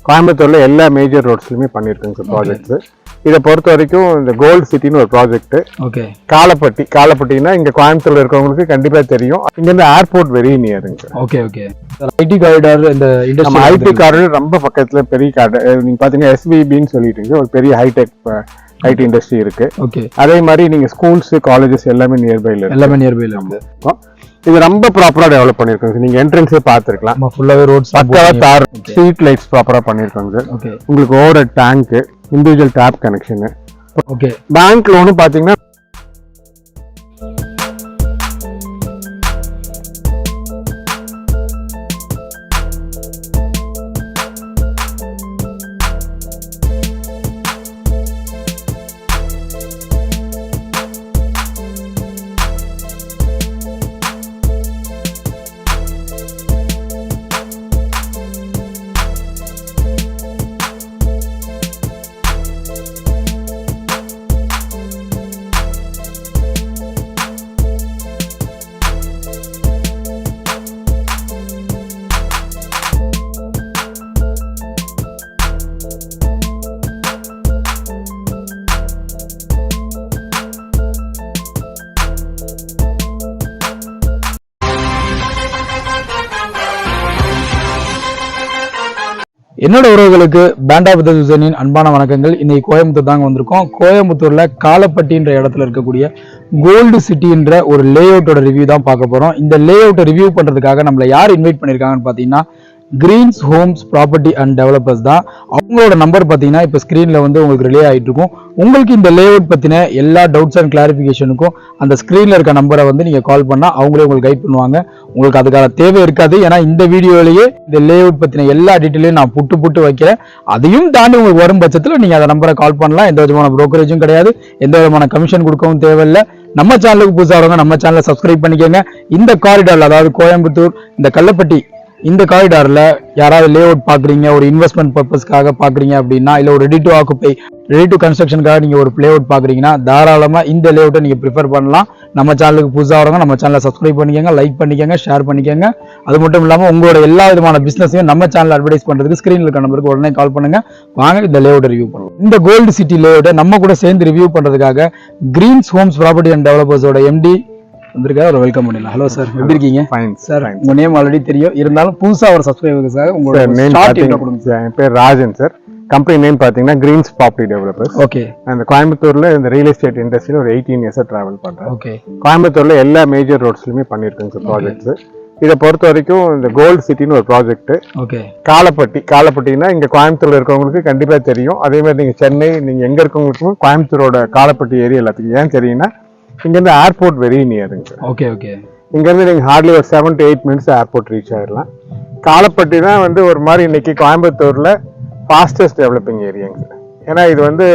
கோயம்புத்தூர்ல எல்லா major ரோட்ஸ்லயுமே பண்ணிருக்கோங்க sir projects. இதை பொறுத்த வரைக்கும் இந்த கோல்டு சிட்டின்னு ஒரு ப்ராஜெக்ட். ஓகே. காலப்பட்டினா இங்க கோயம்புத்தூர்ல இருக்கவங்களுக்கு கண்டிப்பா தெரியும். இங்க இருந்து ஏர்போர்ட் வெரி நியருங்க sir. Okay okay. IT corridor இந்த இண்டஸ்ட்ரி ஐடி காரிடார் ரொம்ப பக்கத்துல பெரிய காரிடார். நீங்க பாத்தீங்கன்னா எஸ்விபின்னு சொல்லிட்டு ஒரு பெரிய ஹைடெக் ஐடி இண்டஸ்ட்ரி இருக்கு. ஓகே. அதே மாதிரி நீங்க ஸ்கூல்ஸ் காலேஜஸ் எல்லாமே நியர்பைல இருக்கு. இது ரொம்ப ப்ராப்பரா டெவலப் பண்ணிருக்கோங்க. நீங்க என்ட்ரன்ஸே பாத்துருக்கலாம். ஃபுல்லாவே ரோட்ஸ் பக்காவா தார் ஸ்ட்ரீட் லைட்ஸ் ப்ராப்பரா பண்ணிருக்கோங்க சார். ஓகே. உங்களுக்கு over tank, individual tape connection. Okay. Bank loan பாத்தீங்கன்னா என்னோட உறவுகளுக்கு பேண்ட் ஆஃப் தி சீசனின் அன்பான வணக்கங்கள். இன்னைக்கு கோயம்புத்தூர் தாங்க வந்திருக்கோம். கோயம்புத்தூர்ல காலப்பட்டின்ற இடத்துல இருக்கக்கூடிய கோல்டு சிட்டின்ற ஒரு லே அவுட்டோட ரிவ்யூ தான் பார்க்க போறோம். இந்த லே அவுட்டை ரிவ்யூ பண்றதுக்காக நம்மள யார் இன்வைட் பண்ணிருக்காங்கன்னு பாத்தீங்கன்னா Greens Homes property and developers தான். அவங்களோட நம்பர் பார்த்தீங்கன்னா இப்போ ஸ்க்ரீனில் வந்து உங்களுக்கு ரிலே ஆகிட்டு இருக்கும். உங்களுக்கு இந்த லே அவுட் பற்றின எல்லா டவுட்ஸ் அண்ட் கிளாரிஃபிகேஷனுக்கும் அந்த ஸ்க்ரீனில் இருக்க நம்பரை வந்து நீங்கள் கால் பண்ணால் அவங்களே உங்களுக்கு கைட் பண்ணுவாங்க. உங்களுக்கு அதுக்கான தேவை இருக்காது. ஏன்னா இந்த வீடியோலேயே இந்த லே அவுட் பற்றின எல்லா டீட்டெயிலையும் நான் புட்டு வைக்கிறேன். அதையும் தாண்டி உங்களுக்கு வரும் பட்சத்தில் நீங்கள் அந்த நம்பரை கால் பண்ணலாம். எந்த விதமான ப்ரோக்கரேஜும் கிடையாது, எந்த விதமான கமிஷன் கொடுக்கவும் தேவையில்லை. நம்ம சேனலுக்கு புதுசாக வரவங்க நம்ம சேனலை சப்ஸ்கிரைப் பண்ணிக்கோங்க. இந்த காரிடாரில், அதாவது கோயம்புத்தூர் இந்த கள்ளப்பட்டி இந்த காரிடார்ல யாராவது லே அவுட் பாக்குறீங்க, ஒரு இன்வெஸ்ட்மெண்ட் பர்பஸ்க்காக பாக்குறீங்க அப்படின்னா, இல்ல ஒரு ready to occupy, ready to கன்ஸ்ட்ரக்ஷனுக்காக நீங்க ஒரு லே அவுட் பாக்குறீங்கன்னா தாராளமா இந்த லே அவுட்டை நீங்க ப்ரிஃபர் பண்ணலாம். நம்ம சேனலுக்கு புதுசாக வரவங்க நம்ம சேனலை சப்ஸ்கிரைப் பண்ணிக்கோங்க, லைக் பண்ணிக்கோங்க, ஷேர் பண்ணிக்கோங்க. அது மட்டும் இல்லாம உங்களோட எல்லா விதமான பிசினஸையும் நம்ம சேனல் அட்வர்டைஸ் பண்றதுக்கு ஸ்கிரீன்ல இருக்க நம்பருக்கு உடனே கால் பண்ணுங்க. வாங்க இந்த லே அவுட்டை ரிவ்யூ பண்ணுவோம். இந்த கோல்டு சிட்டி லே அவுட்டை நம்ம கூட சேர்ந்து ரிவ்யூ பண்றதுக்காக கிரீன்ஸ் ஹோம்ஸ் ப்ராப்பர்ட்டி அண்ட் டெவலப்பர்ஸோட எம்டி வந்திருக்காரு. ஒரு வெல்கம் பண்ணிடலாம். ஹலோ சார், எப்படி இருக்கீங்க? Fine sir. உங்க நேம் ஆல்ரெடி தெரியும், இருந்தாலும் புதுசா ஒரு சப்ஸ்கிரைபர்ஸாக உங்களோட நேம் கொடுங்க. என் பேர் ராஜன் சார். கம்பெனி நேம் பாத்தீங்கன்னா கிரீன்ஸ் ப்ராப்பர்ட்டி டெவலப்பர்ஸ். ஓகே. அந்த கோயம்புத்தூர்ல இந்த ரியல் எஸ்டேட் இண்டஸ்ட்ரியில ஒரு 18 இயர்ஸா டிராவல் பண்றேன். ஓகே. கோயம்புத்தூர்ல எல்லா மேஜர் ரோட்ஸ்லயுமே பண்ணிருக்கோங்க சார் ப்ராஜெக்ட்ஸ். இதை பொறுத்த வரைக்கும் இந்த கோல்டு சிட்டின்னு ஒரு ப்ராஜெக்ட். ஓகே. காலப்பட்டினா இங்க கோயம்புத்தூர்ல இருக்கவங்களுக்கு கண்டிப்பா தெரியும். அதே மாதிரி நீங்க சென்னை, நீங்க எங்க இருக்கவங்களுக்கும் கோயம்புத்தூரோட காலப்பட்டி ஏரியா எல்லாத்துக்கும் ஏன் தெரியும்னா இங்க இருந்து ஏர்போர்ட் வெரி நியருங்க சார். Okay okay. இங்க இருந்து நீங்க ஹார்ட்லி ஒரு 7 to 8 minutes ஏர்போர்ட் ரீச் ஆயிடலாம். காலப்பட்டி தான் வந்து ஒரு மாதிரி இன்னைக்கு கோயம்புத்தூர்ல ஃபாஸ்டஸ்ட் டெவலப்பிங் ஏரியாங்க சார். ஏன்னா இது வந்து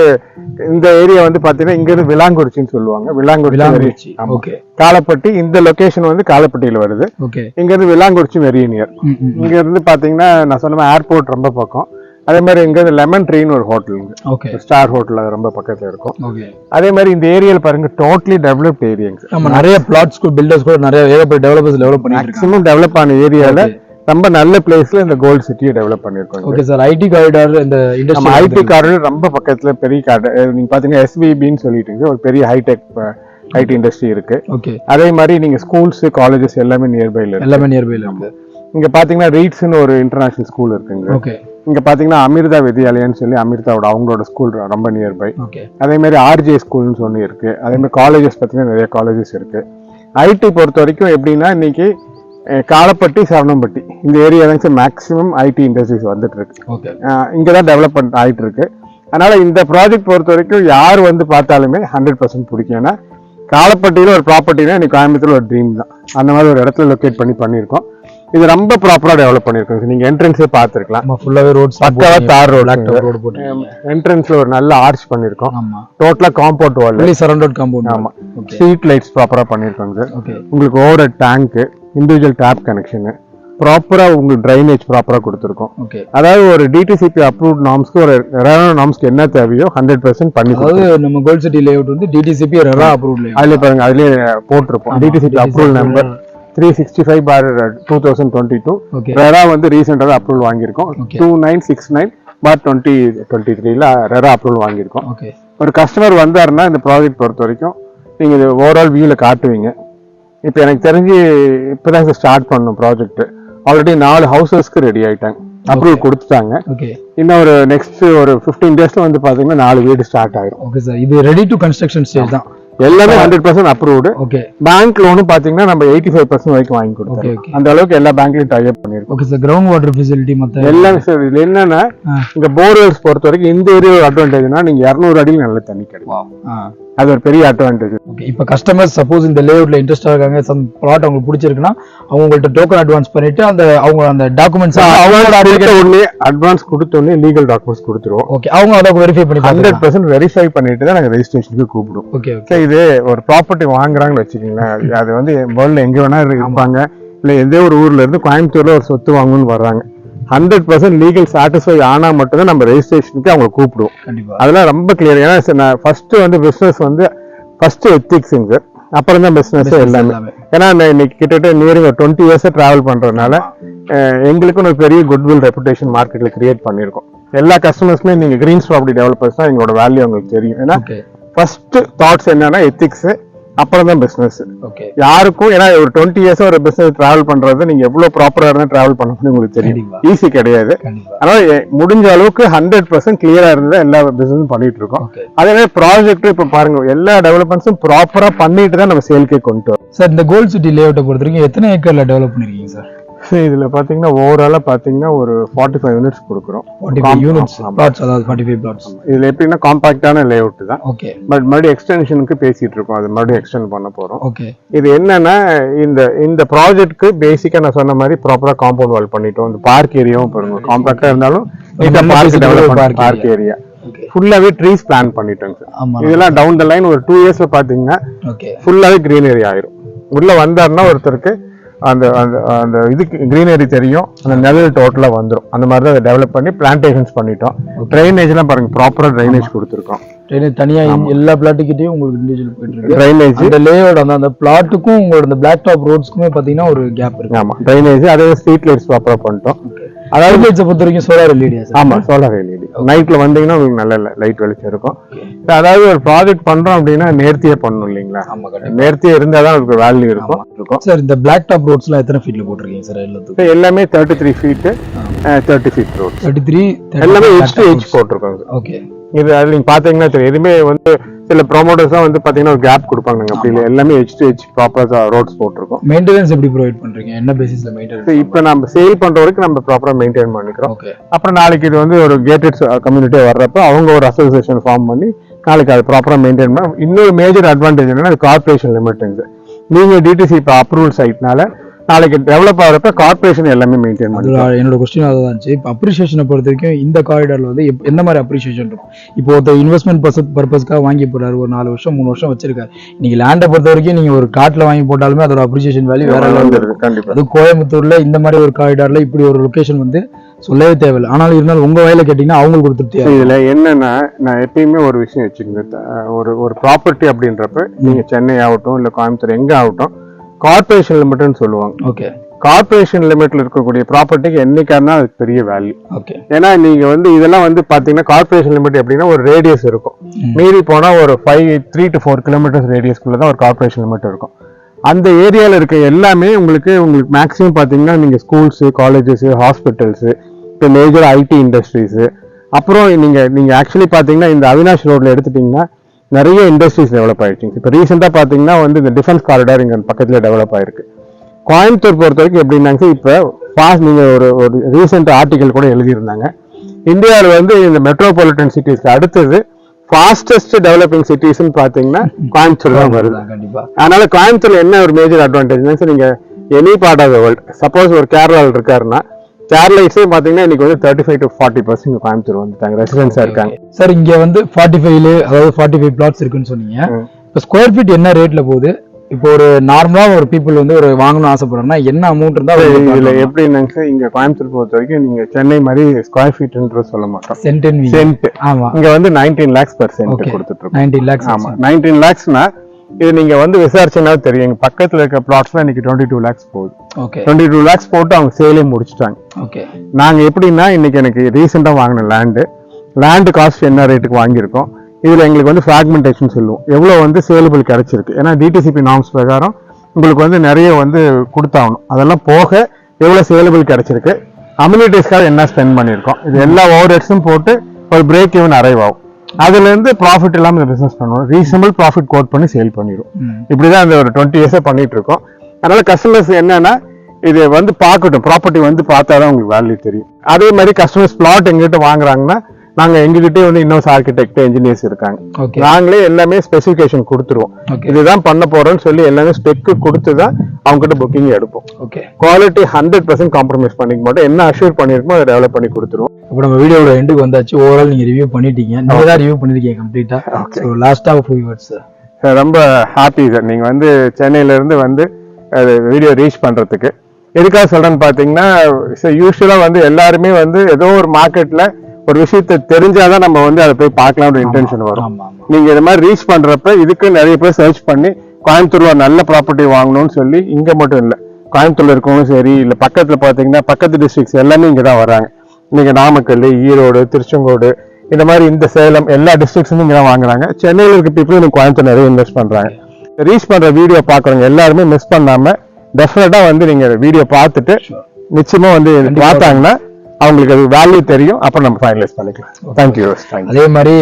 இந்த ஏரியா வந்து பாத்தீங்கன்னா இங்க இருந்து விலாங்குறிச்சின்னு சொல்லுவாங்க. விலாங்குறிச்சி. ஓகே. காலப்பட்டி இந்த லொகேஷன் வந்து காலப்பட்டியில வருது. ஓகே. இங்க இருந்து விலாங்குறிச்சி வெரி நியர். இங்க இருந்து பாத்தீங்கன்னா நான் சொன்ன ஏர்போர்ட் ரொம்ப பக்கம். அதே மாதிரி இங்க இருந்து லெமன் ட்ரீன்னு ஒரு ஹோட்டலுங்க. ஓகே. ஸ்டார் ஹோட்டல் அது ரொம்ப பக்கத்துல இருக்கும். ஓகே. அதே மாதிரி இந்த ஏரியால பாருங்க டோட்டலி டெவலப்ட் ஏரியாங்க. நம்ம நிறைய பிளாட்ஸ் பில்டர்ஸ் கூட நிறைய ஏகப்பட்ட டெவலப்பர்ஸ் டெவலப் பண்ணிட்டு இருக்காங்க. மேக்ஸிமம் டெவலப் ஆன ஏரியால ரொம்ப நல்ல பிளேஸ்ல இந்த கோல்ட் சிட்டியை டெவலப் பண்ணிருக்கோம். Okay sir. ஐடி காரிடார் இந்த இண்டஸ்ட்ரி ஐடி காரிடார் ரொம்ப பக்கத்துல பெரிய காரிடார். நீங்க பாத்தீங்கன்னா எஸ்விபின்னு சொல்லிட்டு ஒரு பெரிய ஹைடெக் ஐடி இண்டஸ்ட்ரி இருக்கு. ஓகே. அதே மாதிரி நீங்க ஸ்கூல்ஸ் காலேஜஸ் எல்லாமே நியர்பைல இருக்கு. இங்க பாத்தீங்கன்னா ரீட்ஸ்னு ஒரு இன்டர்நேஷனல் ஸ்கூல் இருக்குங்க. ஓகே. இங்க பாத்தீங்கன்னா அமிர்தா வித்யாலயான்னு சொல்லி அமிர்தாவோட அவங்களோட ஸ்கூல் ரொம்ப நியர்பை. ஓகே. அதே மாதிரி ஆர்ஜே ஸ்கூல்னு சொல்லி இருக்கு. அதே மாதிரி காலேஜஸ் பாத்தீங்கன்னா நிறைய காலேஜஸ் இருக்கு. ஐடி பொறுத்த வரைக்கும் எப்படின்னா இன்னைக்கு காலப்பட்டி, சரவணம்பட்டி இந்த ஏரியா தான் சார் மேக்ஸிமம் ஐடி இண்டஸ்ட்ரீஸ் வந்துட்டு இருக்கு. இங்கதான் டெவலப்மெண்ட் ஆயிட்டு இருக்கு. அதனால இந்த ப்ராஜெக்ட் பொறுத்த வரைக்கும் யார் வந்து பார்த்தாலுமே 100% பிடிக்கும். ஏன்னா காலப்பட்டியில ஒரு ப்ராப்பர்ட்டினா இன்னைக்கு கோயம்புத்தூர்ல ஒரு ட்ரீம் தான். அந்த மாதிரி ஒரு இடத்துல லொக்கேட் பண்ணிருக்கோம். இது ரொம்ப ப்ராப்பரா டெவலப் பண்ணிருக்கோம். நீங்க என்ட்ரன்ஸே பாத்துருக்கலாம். ஃபுல்லாவே ரோட்ஸ் பக்காவா தார் ரோடு போட்டு என்ட்ரன்ஸ்ல ஒரு நல்ல ஆர்ச் பண்ணிருக்கோம். டோட்டலா காம்பவுண்ட் வால், சரௌண்டட் காம்பவுண்ட். ஆமா. ஸ்ட்ரீட் லைட்ஸ் ப்ராப்பரா பண்ணிருக்காங்க சார். உங்களுக்கு over tank, individual tape connection, ப்ராப்பரா உங்களுக்கு டிரைனேஜ் ப்ராப்பரா கொடுத்துருக்கோம். அதாவது ஒரு டிடிசிபி அப்ரூவ்ட் நார்ம்ஸ்க்கு, ஒரு ரெரா நார்ம்ஸ்க்கு என்ன தேவையோ 100% பண்ணி. அதாவது நம்ம கோல்ட் சிட்டி லேஅவுட் வந்து டிடிசிபி ரெரா அப்ரூவ்ட். அதுல பாருங்க, அதுலயே போட்டிருப்போம் DTCP approval number 365/2022. Okay RERA வந்து ரீசெண்டாக அப்ரூவல் வாங்கியிருக்கோம். Okay. 2969/2023 ரெரா அப்ரூவல் வாங்கியிருக்கோம். ஓகே ஒரு கஸ்டமர் வந்தாருன்னா இந்த ப்ராஜெக்ட் பொறுத்த வரைக்கும் நீங்க இது ஓவரால் வியூல காட்டுவீங்க. இப்போ எனக்கு தெரிஞ்சு இப்பதான் ஸ்டார்ட் பண்ணணும் ப்ராஜெக்ட். ஆல்ரெடி 4 ஹவுசஸ்க்கு ரெடி ஆயிட்டாங்க, அப்ரூவல் கொடுத்துட்டாங்க. ஓகே இன்னும் ஒரு நெக்ஸ்ட் ஒரு 15 டேஸ்ல வந்து பாத்தீங்கன்னா 4 வீடு ஸ்டார்ட் ஆயிரும். ஓகே சார், இது ரெடி டு கன்ஸ்ட்ரக்ஷன் ஸ்டேஜ் தான். எல்லாமே 100% அப்ரூவ்டு. ஓகே பேங்க் லோனும் பாத்தீங்கன்னா நம்ம 85% வரைக்கும் வாங்கி கொடுத்தோம். ஓகே ஓகே அந்த அளவுக்கு எல்லா பேங்க்லயும் டை அப் பண்ணிருக்கோம். Okay sir, ground water facility மத்த எல்லாமே சார். இதுல என்னன்னா இங்க போர்வெல்ஸ் பொறுத்த வரைக்கும் இந்த ஏரியா அட்வான்டேஜ்னா நீங்க 200 அடியில் நல்ல தண்ணி கிடைக்கும். அது ஒரு பெரிய அட்வான்டேஜ். ஓகே, இப்போ கஸ்டமர்ஸ் சப்போஸ் இந்த லேஅவுட்ல இன்ட்ரெஸ்டா இருக்காங்க, சம் பிளாட் அவங்களுக்கு பிடிச்சிருக்குன்னா அவங்க உங்கள்ட்ட டோக்கன் அட்வான்ஸ் பண்ணிட்டு அவங்க அந்த டாக்குமெண்ட்ஸ் உடனே அட்வான்ஸ் கொடுத்தோடனே லீகல் டாக்குமெண்ட்ஸ் கொடுத்துருவோம். ஓகே, அவங்க அதை வெரிஃபை பண்ணி 100% வெரிஃபை பண்ணிட்டு தான் நாங்க ரெஜிஸ்ட்ரேஷனுக்கு கூப்பிடுவோம். ஓகே ஓகே, இது ஒரு ப்ராப்பர்ட்டி வாங்குறாங்கன்னு வச்சுக்கீங்களேன், அது வந்து வேர்ல்ட்ல எங்க வேணா இருப்பாங்க, இல்ல எந்த ஒரு ஊர்ல இருந்து கோயம்புத்தூர்ல ஒரு சொத்து வாங்கணும்னு வர்றாங்க, 100% லீகல் சாட்டிஸ்ஃபை ஆனா மட்டும்தான் நம்ம ரெஜிஸ்ட்ரேஷனுக்கு அவங்க கூப்பிடுவோம். கண்டிப்பா அதெல்லாம் ரொம்ப கிளியர். ஏன்னா நான் ஃபர்ஸ்ட் வந்து பிசினஸ் வந்து ஃபர்ஸ்ட் எத்திக்ஸுங்க, அப்புறம் தான் பிசினஸ் எல்லாமே. ஏன்னா இன்னைக்கு கிட்டத்தட்ட நியரிங் ஒரு 20 இயர்ஸ் டிராவல் பண்றதுனால எங்களுக்கும் ஒரு பெரிய குட்வில் ரெப்புடேஷன் மார்க்கெட்ல கிரியேட் பண்ணிருக்கோம். எல்லா கஸ்டமர்ஸ்மே நீங்க கிரீன்ஸ் ப்ராப்பர்ட்டி டெவலப்பர்ஸ் தான் எங்களோட வேல்யூ உங்களுக்கு தெரியும். ஏன்னா ஃபர்ஸ்ட் தாட்ஸ் என்னன்னா எத்திக்ஸ், அப்புறம் தான் பிசினஸ். ஓகே, யாருக்கும் ஏன்னா ஒரு 20 இயர்ஸ் ஒரு பிசினஸ் டிராவல் பண்றது நீங்க எவ்வளவு ப்ராப்பரா இருந்தா டிராவல் பண்ணணும்னு உங்களுக்கு தெரியும். ஈஸி கிடையாது. அதனால முடிஞ்ச அளவுக்கு 100% கிளியரா இருந்தா எல்லா பிசினஸும் பண்ணிட்டு இருக்கோம். அதே மாதிரி ப்ராஜெக்ட் இப்ப பாருங்க, எல்லா டெவலப்மெண்ட்ஸும் ப்ராப்பரா பண்ணிட்டு தான் நம்ம சேல்கே கொண்டு வரோம். சார், இந்த கோல்ட் சிட்டி லேஅவுட்டை பொறுத்த வரைக்கும் எத்தனை ஏக்கர்ல டெவலப் பண்ணிருக்கீங்க சார்? இதுல பாத்தீங்கன்னா ஓவராலா பாத்தீங்கன்னா ஒரு 45 யூனிட்ஸ் கொடுக்குறோம். 45 யூனிட்ஸ் பிளாட்ஸ், அதாவது 45 பிளாட்ஸ். இதுல எப்படின்னா காம்பாக்டான லேஅவுட் தான். ஓகே, பட் மறுபடியும் எக்ஸ்டென்ஷனுக்கு பேசிட்டு இருக்கோம், அது மறுபடியும் எக்ஸ்டெண்ட் பண்ண போறோம். ஓகே, இது என்னன்னா இந்த ப்ராஜெக்ட்க்கு பேசிக்கா நான் சொன்ன மாதிரி ப்ராப்பரா காம்பவுண்ட் வால் பண்ணிட்டோம். இந்த பார்க் ஏரியாவும் பாருங்க, காம்பாக்டா இருந்தாலும் பார்க் ஏரியா ஃபுல்லாவே ட்ரீஸ் பிளான் பண்ணிட்டோங்க சார். இதெல்லாம் டவுன் த லைன் ஒரு 2 இயர்ஸ்ல பாத்தீங்கன்னா ஃபுல்லாவே கிரீனரி ஆயிரும். உள்ள வந்தாருன்னா ஒருத்தருக்கு அந்த அந்த இதுக்கு கிரீனரி தெரியும், அந்த நிழல் டோட்டலா வந்துடும். அந்த மாதிரி தான் அதை டெவலப் பண்ணி பிளான்டேஷன்ஸ் பண்ணிட்டோம். ட்ரைனேஜ் எல்லாம் பாருங்க, ப்ராப்பரா ட்ரைனேஜ் கொடுத்துருக்கோம். தனியா எல்லா பிளாட்டுக்கிட்டையும் உங்களுக்கு இண்டிவிஜுவல் போயிட்டு இருக்கு ட்ரைனேஜ். இந்த லேஅவுட் அந்த பிளாட்டுக்கும் உங்களோட இந்த பிளாக் டாப் ரோட்ஸ்க்குமே பாத்தீங்கன்னா ஒரு கேப் இருக்கு. ஆமா, ட்ரைனேஜ். அதே ஸ்ட்ரீட் லைட்ஸ் ப்ராப்பரா பண்ணிட்டோம். அதாவது லைட்ஸை பொறுத்த வரைக்கும் சோலார் எல்இடி. ஆமா, சோலார் எல்இடி. நைட்ல வந்தீங்கன்னா உங்களுக்கு நல்ல லைட் வெளிச்சம் இருக்கும். அதாவது ஒரு ப்ராஜெக்ட் பண்றோம் அப்படின்னா நேர்த்தியா பண்ணணும் இல்லைங்களா? நேர்த்தியா இருந்தாதான் அதுக்கு வேல்யூ இருக்கும். சார், இந்த பிளாக் டாப் ரோட்ஸ் எல்லாம் எத்தனை ஃபீட்ல போட்டிருக்கீங்க சார்? எல்லாத்துக்கும் எல்லாமே 33 ஃபீட் 30 ஃபீட் ரோட். 33 எல்லாமே H2H போட்டிருக்கோம். ஓகே, இது அது நீங்க பாத்தீங்கன்னா தெரியும். எதுவுமே வந்து சில ப்ரோமோட்டர்ஸ் தான் வந்து பாத்தீங்கன்னா ஒரு கேப் கொடுப்பாங்க. அப்படி இல்லை, எல்லாமே H2H ப்ராப்பரா ரோட்ஸ் போட்டிருக்கோம். மெயின்டெனன்ஸ் எப்படி ப்ரொவைட் பண்றீங்க? என்ன பேசிஸ்ல மெயின்டெனன்ஸ்? இப்போ நம்ம சேல் பண்ற வரைக்கும் நம்ம ப்ராப்பரா மெயின்டைன் பண்ணிக்கிறோம். அப்புறம் நாளைக்கு இது வந்து ஒரு கேட்டட் கம்யூனிட்டியா வர்றப்ப அவங்க ஒரு அசோசியேஷன் ஃபார்ம் பண்ணி நாளைக்கு அது ப்ராப்பரா மெயின்டைன் பண்ண. இன்னொரு மேஜர் அட்வான்டேஜ் என்னன்னா கார்பரேஷன் லிமிட்டுங்க. நீங்க டிடிசி இப்போ அப்ரூவல் சைட்னால நாளைக்கு டெவலப் ஆகிறப்ப கார்பரேஷன் எல்லாமே மெயின்டைன் பண்ணுவோம். என்னோட கொஸ்டின் அதான் இருந்துச்சு. இப்போ அப்ரிசியேஷனை பொறுத்த வரைக்கும் இந்த காரிடார்ல வந்து எந்த மாதிரி அப்ரிசியேஷன் இருக்கும்? இப்போ ஒரு இன்வெஸ்ட்மெண்ட் பர்பஸ்க்காக வாங்கி போறாரு, ஒரு 4 வருஷம் 3 வருஷம் வச்சிருக்காரு. நீங்க லேண்டை பொறுத்த வரைக்கும் நீங்க ஒரு காட்டுல வாங்கி போட்டாலுமே அதோட அப்ரிசியேஷன் வேல்யூ வேற லெவல்ல இருக்கு. கண்டிப்பா. அது கோயம்புத்தூர்ல இந்த மாதிரி ஒரு காரிடார்ல இப்படி ஒரு லொகேஷன் வந்து சொல்லவே தேவையில்லை. ஆனாலும் இருந்தாலும் உங்க வயல கேட்டீங்கன்னா அவங்களுக்கு ஒரு திருப்தி. இதுல என்னன்னா, நான் எப்பயுமே ஒரு விஷயம் வச்சுக்கோங்க, ஒரு ப்ராப்பர்ட்டி அப்படின்றப்ப நீங்க சென்னை ஆகட்டும் இல்ல கோயம்புத்தூர் எங்க ஆகட்டும் கார்பரேஷன் லிமிட்னு சொல்லுவாங்க. ஓகே, கார்பரேஷன் லிமிட்ல இருக்கக்கூடிய ப்ராப்பர்ட்டிக்கு என்னைக்காருன்னா அதுக்கு பெரிய வேல்யூ. ஓகே, ஏன்னா நீங்க வந்து இதெல்லாம் வந்து பாத்தீங்கன்னா கார்பரேஷன் லிமிட் எப்படின்னா ஒரு ரேடியஸ் இருக்கும். மீறி போனா ஒரு 3 to 4 கிலோமீட்டர்ஸ் ரேடியஸ்க்குள்ளதான் ஒரு கார்பரேஷன் லிமிட் இருக்கும். அந்த ஏரியால இருக்க எல்லாமே உங்களுக்கு மேக்ஸிமம் பாத்தீங்கன்னா நீங்க ஸ்கூல்ஸ், காலேஜஸ், ஹாஸ்பிட்டல்ஸ், இப்போ மேஜர் ஐடி இண்டஸ்ட்ரீஸ், அப்புறம் நீங்க ஆக்சுவலி பாத்தீங்கன்னா இந்த அவினாஷ் ரோட்ல எடுத்துட்டீங்கன்னா நிறைய இண்டஸ்ட்ரீஸ் டெவலப் ஆயிடுச்சு. இப்போ ரீசெண்டா பாத்தீங்கன்னா வந்து இந்த டிஃபென்ஸ் காரிடார் இங்க பக்கத்துல டெவலப் ஆயிருக்கு. கோயம்புத்தூர் பொறுத்த வரைக்கும் எப்படின்னாங்க, இப்போ நீங்க ஒரு ரீசெண்ட் ஆர்டிகல் கூட எழுதியிருந்தாங்க, இந்தியாவில் வந்து இந்த மெட்ரோபாலிட்டன் சிட்டிஸ்க்கு அடுத்தது ஃபாஸ்டஸ்ட் டெவலப்பிங் சிட்டிஸ்ன்னு பாத்தீங்கன்னா கோயம்புத்தூர் தான் வருது. அதனால கோயம்புத்தூர்ல என்ன ஒரு மேஜர் அட்வான்டேஜ், நீங்க any part of the world, suppose ஒரு கேரளாவில் இருக்காருன்னா கேரளைஸே பாத்தீங்கன்னா இன்னைக்கு வந்து 35 to 40% கோயம்புத்தூர் வந்துட்டாங்க, ரெசிடென்ஸா இருக்காங்க. சார், இங்க வந்து 45 பிளாட்ஸ் இருக்குன்னு சொன்னீங்க. இப்போ ஸ்கொயர் ஃபீட் என்ன ரேட்ல போகுது? இப்போ ஒரு நார்மலா ஒரு பீப்புள் வந்து ஒரு வாங்கணும்னு ஆசைப்படுறாங்கன்னா என்ன அமௌண்ட் இருந்தா? இதுல எப்படின்னாங்க, இங்க கோயம்புத்தூர் பொறுத்த வரைக்கும் நீங்க சென்னை மாதிரி ஸ்கொயர் ஃபீட்ன்ற சொல்ல மாட்டோம், சென்ட். ஆமா, இங்க வந்து 19 lakhs per cent கொடுத்துட்டு இருக்கோம். 19 lakhs. ஆமா, 19 lakhsனா இது நீங்க வந்து விசாரிச்சீங்கன்னா தெரியும், எங்க பக்கத்துல இருக்க பிளாட்ஸ்லாம் இன்னைக்கு 22 lakhs போகுது. ஓகே 22 lakhs போட்டு அவங்க சேலே முடிச்சிட்டாங்க. ஓகே நாங்க எப்படின்னா இன்னைக்கு எனக்கு ரீசெண்டா வாங்கின லேண்டு காஸ்ட் என்ன ரேட்டுக்கு வாங்கியிருக்கோம், இதுல எங்களுக்கு வந்து ஃபிராக்மெண்டேஷன் சொல்லுவோம், எவ்வளவு வந்து சேலபிள் கிடைச்சிருக்கு. ஏன்னா டிடிசிபி நார்ம்ஸ் பிரகாரம் உங்களுக்கு வந்து நிறைய வந்து கொடுத்தாகணும். அதெல்லாம் போக எவ்வளவு சேலபிள் கிடைச்சிருக்கு, அம்யூனிட்டிஸ்க்காக என்ன ஸ்பெண்ட் பண்ணியிருக்கோம், இது எல்லா ஓவர் ஹெட்ஸும் போட்டு ஒரு பிரேக் ஈவன் அரைவ் ஆகும். அதுல இருந்து ப்ராஃபிட் இல்லாம இந்த பிசினஸ் பண்ணுவோம், ரீசனபிள் ப்ராஃபிட் கோட் பண்ணி சேல் பண்ணிடும். இப்படிதான் இந்த ஒரு 20 years பண்ணிட்டு இருக்கோம். அதனால கஸ்டமர்ஸ் என்னன்னா இது வந்து பார்க்கட்டும், ப்ராப்பர்ட்டி வந்து பார்த்தாதான் உங்களுக்கு வேல்யூ தெரியும். அதே மாதிரி கஸ்டமர்ஸ் பிளாட் எங்கிட்ட வாங்குறாங்கன்னா நாங்க எங்ககிட்டே வந்து இன்னொரு ஆர்கிடெக்ட் இன்ஜினியர்ஸ் இருக்காங்க, நாங்களே எல்லாமே ஸ்பெசிபிகேஷன் கொடுத்துருவோம். இதுதான் பண்ண போறோம்னு சொல்லி எல்லாமே ஸ்பெக்கு கொடுத்துதான் அவங்க கிட்ட புக்கிங் எடுப்போம். குவாலிட்டி 100% காம்ப்ரமைஸ் பண்ணிக்க மாட்டோம், என்ன அஷ்யூர் பண்ணிருக்கோம் அதை டெவலப் பண்ணி கொடுத்துருவோம். இப்போ நம்ம வீடியோட எண்டுக்கு வந்தாச்சு. ஓவரால் நீங்க ரிவ்யூ பண்ணிட்டீங்க, நீங்க தான் ரிவ்யூ பண்ணிருக்கீங்க கம்ப்ளீட்டா. சோ லாஸ்டா ஒரு few words சார். ரொம்ப ஹாப்பி சார், நீங்க வந்து சென்னையில இருந்து வந்து வீடியோ ரீச் பண்றதுக்கு. எதுக்காக சொல்றேன்னு பாத்தீங்கன்னா யூஸ்வலா வந்து எல்லாருமே வந்து ஏதோ ஒரு மார்க்கெட்ல ஒரு விஷயத்தை தெரிஞ்சாதான் நம்ம வந்து அதை போய் பார்க்கலாம்னு இன்டென்ஷன் வரும். நீங்க இந்த மாதிரி ரீச் பண்றப்ப இதுக்கு நிறைய பேர் சர்ச் பண்ணி கோயம்புத்தூர்ல நல்ல ப்ராப்பர்ட்டி வாங்கணும்னு சொல்லி இங்க மட்டும் இல்ல, கோயம்புத்தூர்ல இருக்கவங்களும் சரி, இல்ல பக்கத்துல பாத்தீங்கன்னா பக்கத்து டிஸ்ட்ரிக்ட்ஸ் எல்லாமே இங்கதான் வராங்க. நீங்க நாமக்கல், ஈரோடு, திருச்செங்கோடு, இந்த மாதிரி இந்த சேலம் எல்லா டிஸ்ட்ரிக்ட்ஸும் இங்கதான் வாங்குறாங்க. சென்னையில இருக்க பீப்புளும் நீங்க கோயம்புத்தூர் நிறைய இன்வெஸ்ட் பண்றாங்க. ரீச் பண்ற வீடியோ பாக்குறவங்க எல்லாருமே மிஸ் பண்ணாம டெஃபினட்டா வந்து நீங்க வீடியோ பார்த்துட்டு நிச்சயமா வந்து பார்த்தாங்கன்னா அவங்களுக்கு அது வேல்யூ தெரியும், அப்புறம் நம்ம ஃபைனலைஸ் பண்ணிக்கலாம். தேங்க்யூ. அதே மாதிரி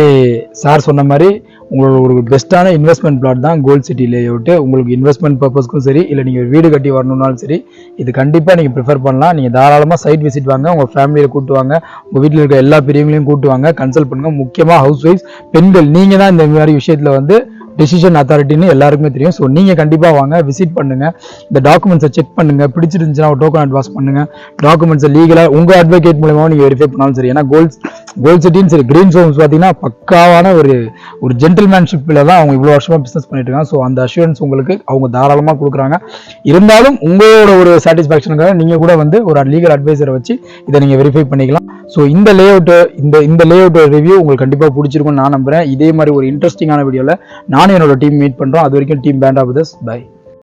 சார் சொன்ன மாதிரி உங்களோட ஒரு பெஸ்ட்டான இன்வெஸ்ட்மெண்ட் பிளாட் தான் கோல்ட் சிட்டி லேஅவுட். உங்களுக்கு இன்வெஸ்ட்மெண்ட் பர்பஸ்க்கும் சரி, இல்லை நீங்கள் ஒரு வீடு கட்டி வரணும்னாலும் சரி, இது கண்டிப்பாக நீங்கள் ப்ரிஃபர் பண்ணலாம். நீங்கள் தாராளமாக சைட் விசிட் வாங்க, உங்கள் ஃபேமிலியில் கூட்டு வாங்க, உங்கள் வீட்டில் இருக்க எல்லா பெரியவங்களையும் கூட்டு வாங்க, கன்சல்ட் பண்ணுங்க. முக்கியமாக ஹவுஸ் ஒய்ஃப் பெண்கள் நீங்கள் தான் இந்த மாதிரி விஷயத்தில் வந்து டெசிஷன் அத்தாரிட்டின்னு எல்லாருக்குமே தெரியும். ஸோ நீங்கள் கண்டிப்பாக வாங்க, விசிட் பண்ணுங்க, இந்த டாக்குமெண்ட்ஸை செக் பண்ணுங்க, பிடிச்சிருந்துச்சுன்னா ஒரு டோக்கன் அட்வான்ஸ் பண்ணுங்க, டாக்குமெண்ட்ஸை லீகலாக உங்கள் அட்வொகேட் மூலமாக நீங்கள் வெரிஃபை பண்ணாலும் சரி. ஏன்னா கோல்ட் சிட்டின்னு சரி, கிரீன் ஹோம்ஸ் பார்த்தீங்கன்னா பக்காவான ஒரு ஜென்டில்மேன்ஷிப்பில் தான் அவங்க இவ்வளோ வருஷமாக பிஸ்னஸ் பண்ணிட்டு இருக்காங்க. ஸோ அந்த அஷூரன்ஸ் உங்களுக்கு அவங்க தாராளமாக கொடுக்குறாங்க. இருந்தாலும் உங்களோட ஒரு சாட்டிஸ்ஃபேக்ஷனுக்காக நீங்கள் கூட வந்து ஒரு லீகல் அட்வைசரை வச்சு இதை நீங்கள் வெரிஃபை பண்ணிக்கலாம். ஸோ இந்த லேஅவுட் ரிவ்யூ உங்களுக்கு கண்டிப்பாக பிடிச்சிருக்கும்னு நான் நம்புறேன். இதே மாதிரி ஒரு இன்ட்ரெஸ்டிங்கான வீடியோவில் நானும் என்னோட டீம் மீட் பண்ணுறோம். அது வரைக்கும் team band of this by.